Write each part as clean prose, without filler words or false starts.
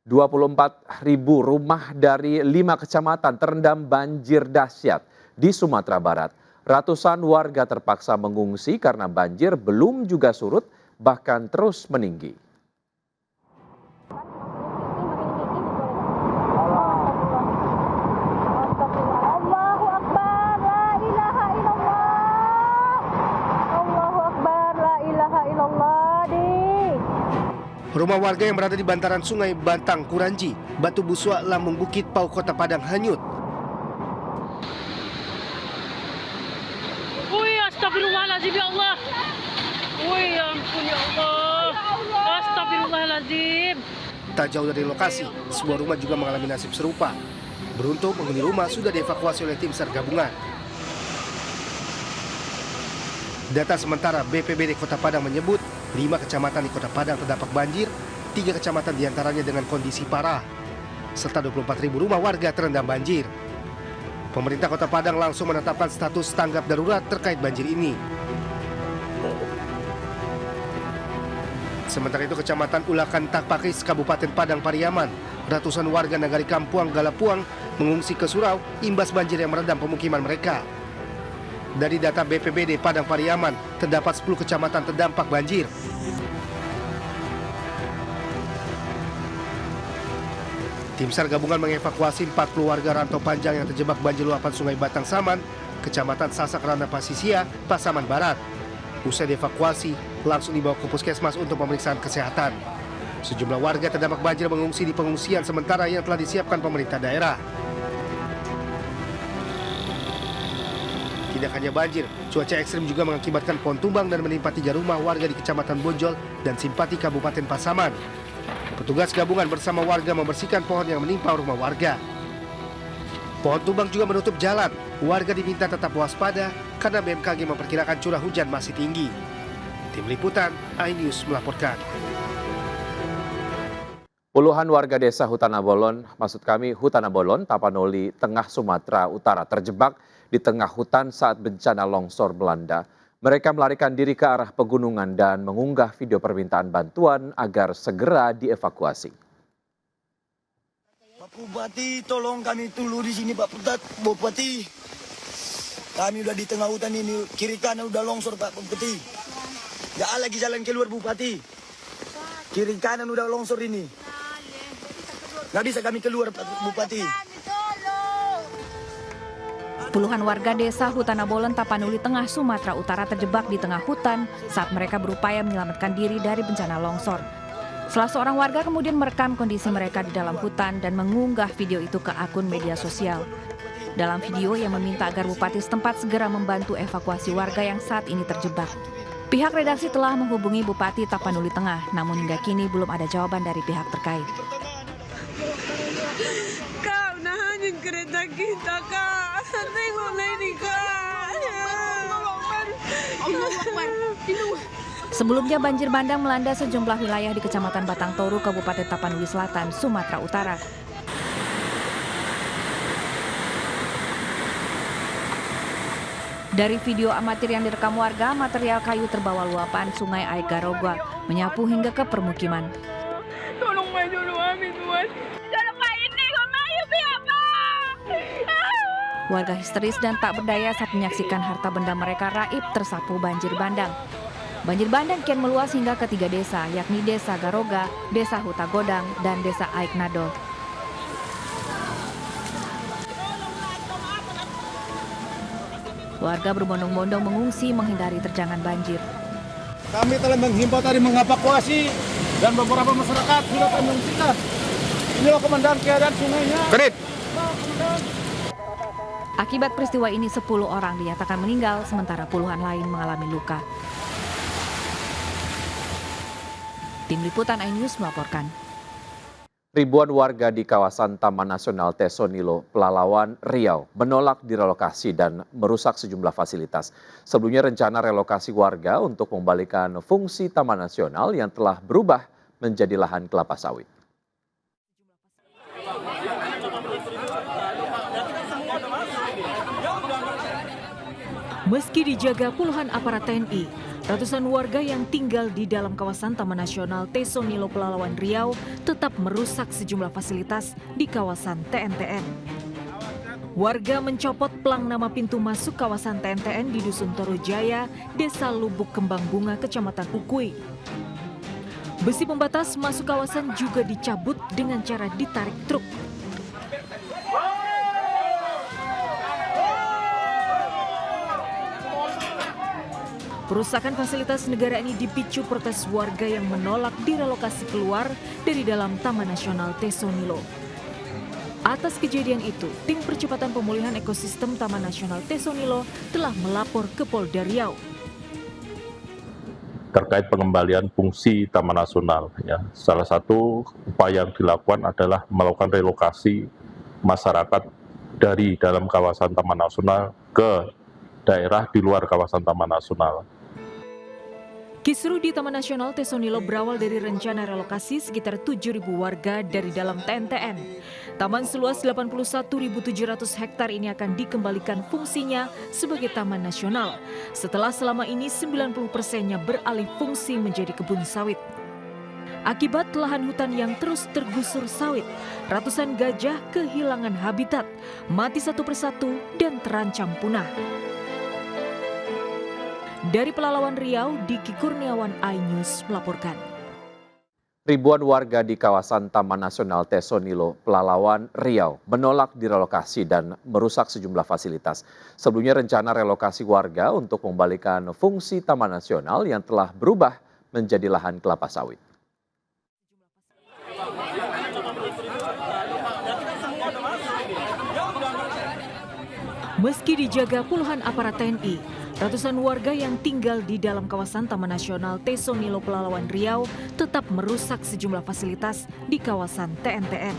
24.000 rumah dari 5 kecamatan terendam banjir dahsyat di Sumatera Barat. Ratusan warga terpaksa mengungsi karena banjir belum juga surut, bahkan terus meninggi. Rumah warga yang berada di bantaran Sungai Bantang, Kuranji, Batu Busua, Lambung Bukit, Pau, Kota Padang hanyut. Wih, astagfirullahaladzim ya Allah. Wih, ya ampun ya Allah. Astagfirullahaladzim. Tak jauh dari lokasi, sebuah rumah juga mengalami nasib serupa. Beruntung penghuni rumah sudah dievakuasi oleh tim SAR gabungan. Data sementara BPBD Kota Padang menyebut 5 kecamatan di Kota Padang terdampak banjir, 3 kecamatan diantaranya dengan kondisi parah, serta 24.000 rumah warga terendam banjir. Pemerintah Kota Padang langsung menetapkan status tanggap darurat terkait banjir ini. Sementara itu Kecamatan Ulakan Takpakis, Kabupaten Padang Pariaman, ratusan warga Nagari Kampuang, Galapuang mengungsi ke surau imbas banjir yang merendam pemukiman mereka. Dari data BPBD Padang Pariaman, terdapat 10 kecamatan terdampak banjir. Tim SAR gabungan mengevakuasi 40 warga rantau panjang yang terjebak banjir luapan Sungai Batang Saman, Kecamatan Sasak Rana Pasisia, Pasaman Barat. Usai dievakuasi, langsung dibawa ke puskesmas untuk pemeriksaan kesehatan. Sejumlah warga terdampak banjir mengungsi di pengungsian sementara yang telah disiapkan pemerintah daerah. Tidak hanya banjir, cuaca ekstrim juga mengakibatkan pohon tumbang dan menimpa 3 rumah warga di Kecamatan Bonjol dan Simpati Kabupaten Pasaman. Petugas gabungan bersama warga membersihkan pohon yang menimpa rumah warga. Pohon tumbang juga menutup jalan. Warga diminta tetap waspada karena BMKG memperkirakan curah hujan masih tinggi. Tim Liputan, iNews melaporkan. Puluhan warga desa Hutanabolon, Hutanabolon, Tapanuli, Tengah Sumatera Utara terjebak di tengah hutan saat bencana longsor Belanda. Mereka melarikan diri ke arah pegunungan dan mengunggah video permintaan bantuan agar segera dievakuasi. Pak Bupati, tolong kami dulu di sini Pak Bupati. Kami udah di tengah hutan ini, kiri kanan udah longsor Pak Bupati. Gak ada lagi jalan keluar Bupati. Kiri kanan udah longsor ini. Gak bisa kami keluar Pak Bupati. Puluhan warga desa Hutanabolon, Tapanuli, Tengah Sumatera Utara terjebak di tengah hutan saat mereka berupaya menyelamatkan diri dari bencana longsor. Salah seorang warga kemudian merekam kondisi mereka di dalam hutan dan mengunggah video itu ke akun media sosial. Dalam video yang meminta agar Bupati setempat segera membantu evakuasi warga yang saat ini terjebak. Pihak redaksi telah menghubungi Bupati Tapanuli Tengah, namun hingga kini belum ada jawaban dari pihak terkait. Kak, nahanin kereta kita, Kak. Tengoklah ini, Kak. Sebelumnya banjir bandang melanda sejumlah wilayah di Kecamatan Batang Toru, Kabupaten Tapanuli Selatan, Sumatera Utara. Dari video amatir yang direkam warga, material kayu terbawa luapan Sungai Aik Garoga menyapu hingga ke permukiman. Tolong main dulu kami, Tuhan. Tolong main nih, kok main apa? Warga histeris dan tak berdaya saat menyaksikan harta benda mereka raib tersapu banjir bandang. Banjir bandang kian meluas hingga ke 3 desa, yakni Desa Garoga, Desa Hutagodang, dan Desa Aik Nadol. Warga berbondong-bondong mengungsi menghindari terjangan banjir. Kami telah menghimbau tadi mengevakuasi dan beberapa masyarakat sudah mengungsikan. Inilah komandan keadaan sungainya. Kredit. Akibat peristiwa ini 10 orang dinyatakan meninggal, sementara puluhan lain mengalami luka. Tim Liputan iNews melaporkan. Ribuan warga di kawasan Taman Nasional Tesonilo, Pelalawan, Riau menolak direlokasi dan merusak sejumlah fasilitas. Sebelumnya rencana relokasi warga untuk mengembalikan fungsi Taman Nasional yang telah berubah menjadi lahan kelapa sawit. Meski dijaga puluhan aparat TNI, Ratusan warga yang tinggal di dalam kawasan Taman Nasional Tesonilo Pelalawan Riau tetap merusak sejumlah fasilitas di kawasan TNTN. Warga mencopot plang nama pintu masuk kawasan TNTN di Dusun Torojaya, Desa Lubuk Kembang Bunga, Kecamatan Ukui. Besi pembatas masuk kawasan juga dicabut dengan cara ditarik truk. Perusakan fasilitas negara ini dipicu protes warga yang menolak direlokasi keluar dari dalam Taman Nasional Tesonilo. Atas kejadian itu, tim percepatan pemulihan ekosistem Taman Nasional Tesonilo telah melapor ke Polda Riau. Terkait pengembalian fungsi Taman Nasional, ya, salah satu upaya yang dilakukan adalah melakukan relokasi masyarakat dari dalam kawasan Taman Nasional ke daerah di luar kawasan Taman Nasional. Kisruh di Taman Nasional Tesonilo berawal dari rencana relokasi sekitar 7.000 warga dari dalam TNTN. Taman seluas 81.700 hektar ini akan dikembalikan fungsinya sebagai taman nasional, setelah selama ini 90%-nya beralih fungsi menjadi kebun sawit. Akibat lahan hutan yang terus tergusur sawit, ratusan gajah kehilangan habitat, mati satu persatu dan terancam punah. Dari Pelalawan Riau, Diki Kurniawan, iNews melaporkan. Ribuan warga di kawasan Taman Nasional Tesonilo, Pelalawan Riau menolak direlokasi dan merusak sejumlah fasilitas. Sebelumnya rencana relokasi warga untuk mengembalikan fungsi Taman Nasional yang telah berubah menjadi lahan kelapa sawit. Meski dijaga puluhan aparat TNI, ratusan warga yang tinggal di dalam kawasan Taman Nasional Tesonilo Pelalawan Riau tetap merusak sejumlah fasilitas di kawasan TNTN.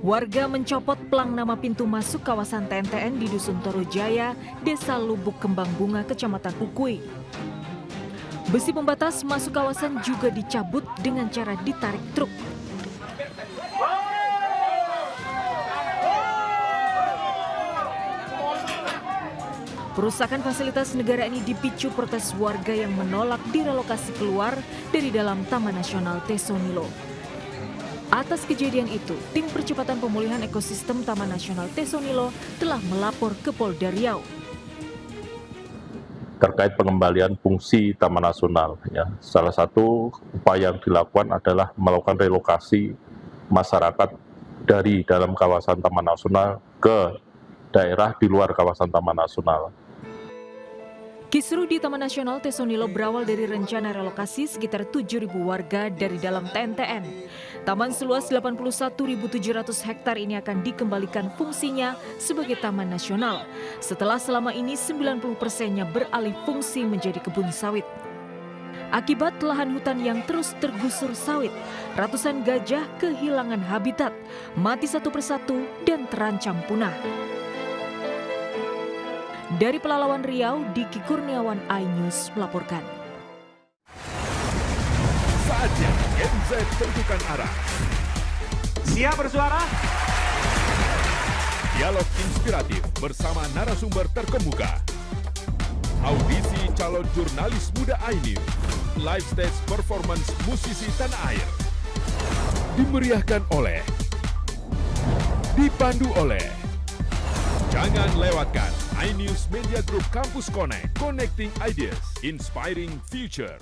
Warga mencopot plang nama pintu masuk kawasan TNTN di Dusun Torojaya, Desa Lubuk Kembang Bunga, Kecamatan Ukui. Besi pembatas masuk kawasan juga dicabut dengan cara ditarik truk. Perusakan fasilitas negara ini dipicu protes warga yang menolak direlokasi keluar dari dalam Taman Nasional Tesonilo. Atas kejadian itu, tim percepatan pemulihan ekosistem Taman Nasional Tesonilo telah melapor ke Polda Riau. Terkait pengembalian fungsi Taman Nasional, ya, salah satu upaya yang dilakukan adalah melakukan relokasi masyarakat dari dalam kawasan Taman Nasional ke daerah di luar kawasan Taman Nasional. Kisruh di Taman Nasional Tesonilo berawal dari rencana relokasi sekitar 7.000 warga dari dalam TNTN. Taman seluas 81.700 hektar ini akan dikembalikan fungsinya sebagai taman nasional, setelah selama ini 90%-nya beralih fungsi menjadi kebun sawit. Akibat lahan hutan yang terus tergusur sawit, ratusan gajah kehilangan habitat, mati satu persatu dan terancam punah. Dari Pelalawan Riau, Diki Kurniawan, iNews melaporkan. Saatnya Gen Z tentukan arah. Siap bersuara? Dialog inspiratif bersama narasumber terkemuka. Audisi calon jurnalis muda iNews. Live stage performance musisi tanah air. Dimeriahkan oleh, dipandu oleh. Jangan lewatkan iNews Media Group Campus Connect, Connecting Ideas, Inspiring Future.